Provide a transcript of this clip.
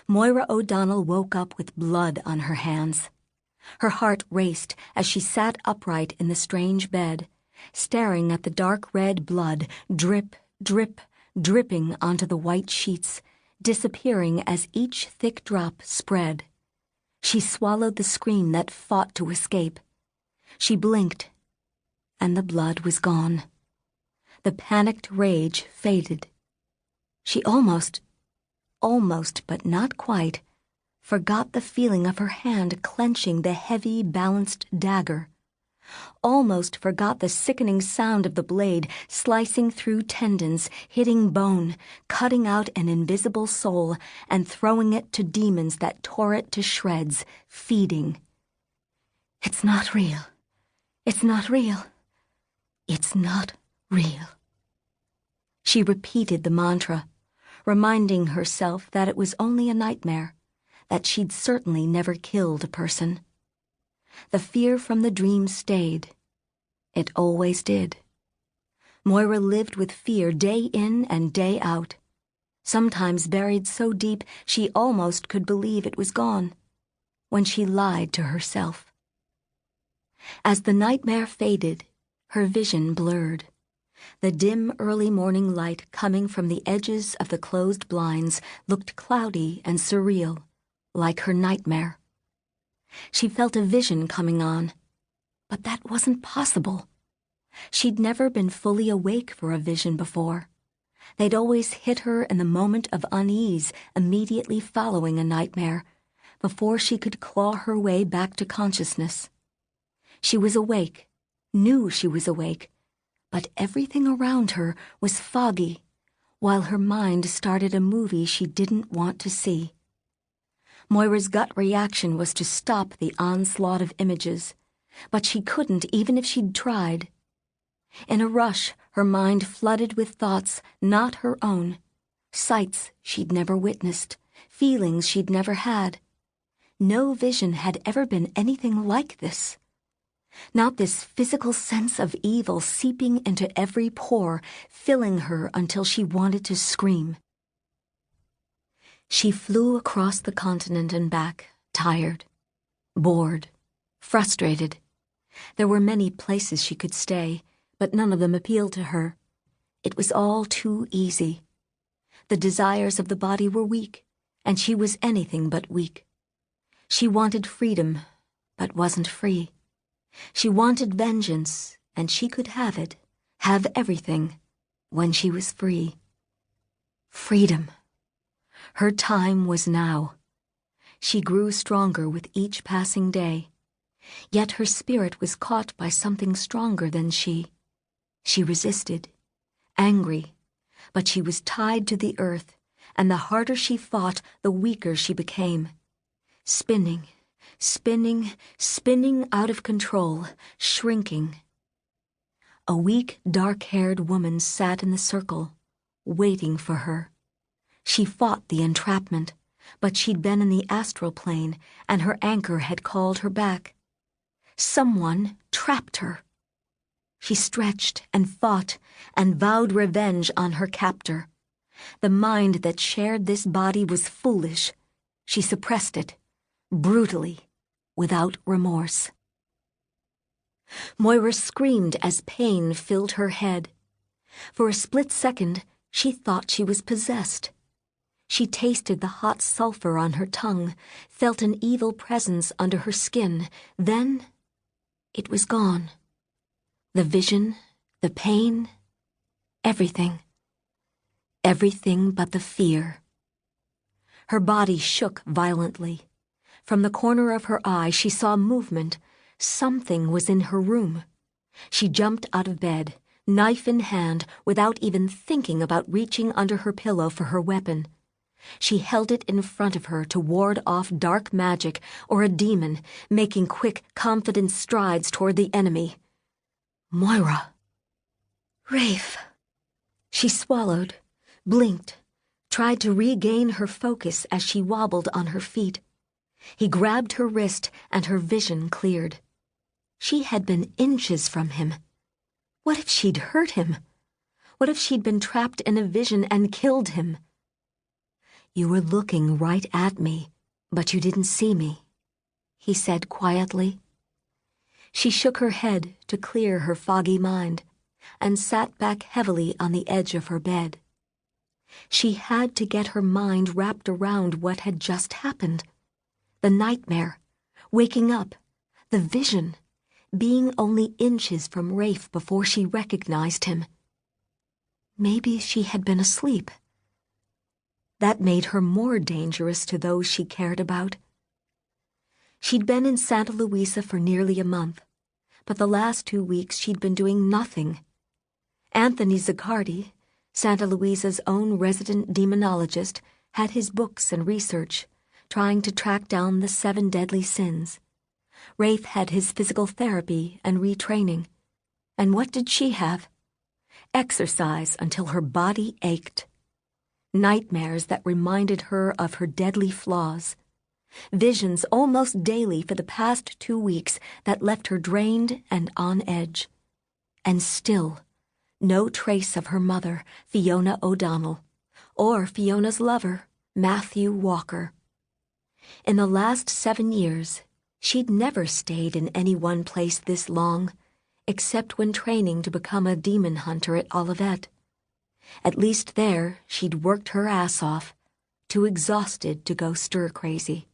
Moira O'Donnell woke up with blood on her hands. Her heart raced as she sat upright in the strange bed, staring at the dark red blood drip, drip, dripping onto the white sheets, disappearing as each thick drop spread. She swallowed the scream that fought to escape. She blinked, and the blood was gone. The panicked rage faded. She almost but not quite, forgot the feeling of her hand clenching the heavy, balanced dagger. Almost forgot the sickening sound of the blade slicing through tendons, hitting bone, cutting out an invisible soul, and throwing it to demons that tore it to shreds, feeding. It's not real. It's not real. It's not real. She repeated the mantra, reminding herself that it was only a nightmare, that she'd certainly never killed a person. The fear from the dream stayed. It always did. Moira lived with fear day in and day out, sometimes buried so deep she almost could believe it was gone, when she lied to herself. As the nightmare faded, her vision blurred. The dim early morning light coming from the edges of the closed blinds looked cloudy and surreal, like her nightmare. She felt a vision coming on, but that wasn't possible. She'd never been fully awake for a vision before. They'd always hit her in the moment of unease immediately following a nightmare, before she could claw her way back to consciousness. She was awake, knew she was awake, but everything around her was foggy, while her mind started a movie she didn't want to see. Moira's gut reaction was to stop the onslaught of images, but she couldn't even if she'd tried. In a rush, her mind flooded with thoughts not her own, sights she'd never witnessed, feelings she'd never had. No vision had ever been anything like this. Not this physical sense of evil seeping into every pore, filling her until she wanted to scream. She flew across the continent and back, tired, bored, frustrated. There were many places she could stay, but none of them appealed to her. It was all too easy. The desires of the body were weak, and she was anything but weak. She wanted freedom, but wasn't free. She wanted vengeance, and she could have it, have everything, when she was free. Freedom. Her time was now. She grew stronger with each passing day. Yet her spirit was caught by something stronger than she. She resisted, angry, but she was tied to the earth, and the harder she fought, the weaker she became. Spinning, spinning out of control, shrinking. A weak, dark-haired woman sat in the circle, waiting for her. She fought the entrapment, but she'd been in the astral plane, and her anchor had called her back. Someone trapped her. She stretched and fought and vowed revenge on her captor. The mind that shared this body was foolish. She suppressed it, brutally, without remorse. Moira screamed as pain filled her head. For a split second, she thought she was possessed. She tasted the hot sulfur on her tongue, felt an evil presence under her skin. Then, it was gone. The vision, the pain, everything. Everything but the fear. Her body shook violently. From the corner of her eye, she saw movement. Something was in her room. She jumped out of bed, knife in hand, without even thinking about reaching under her pillow for her weapon. She held it in front of her to ward off dark magic or a demon, making quick, confident strides toward the enemy. Moira. Rafe. She swallowed, blinked, tried to regain her focus as she wobbled on her feet. He grabbed her wrist and her vision cleared. She had been inches from him. What if she'd hurt him? What if she'd been trapped in a vision and killed him? "You were looking right at me, but you didn't see me," he said quietly. She shook her head to clear her foggy mind and sat back heavily on the edge of her bed. She had to get her mind wrapped around what had just happened. The nightmare, waking up, the vision, being only inches from Rafe before she recognized him. Maybe she had been asleep. That made her more dangerous to those she cared about. She'd been in Santa Luisa for nearly a month, but the last 2 weeks she'd been doing nothing. Anthony Zaccardi, Santa Luisa's own resident demonologist, had his books and research, trying to track down the 7 deadly sins. Rafe had his physical therapy and retraining. And what did she have? Exercise until her body ached. Nightmares that reminded her of her deadly flaws. Visions almost daily for the past 2 weeks that left her drained and on edge. And still, no trace of her mother, Fiona O'Donnell, or Fiona's lover, Matthew Walker. In the last 7 years, she'd never stayed in any one place this long, except when training to become a demon hunter at Olivet. At least there, she'd worked her ass off, too exhausted to go stir-crazy.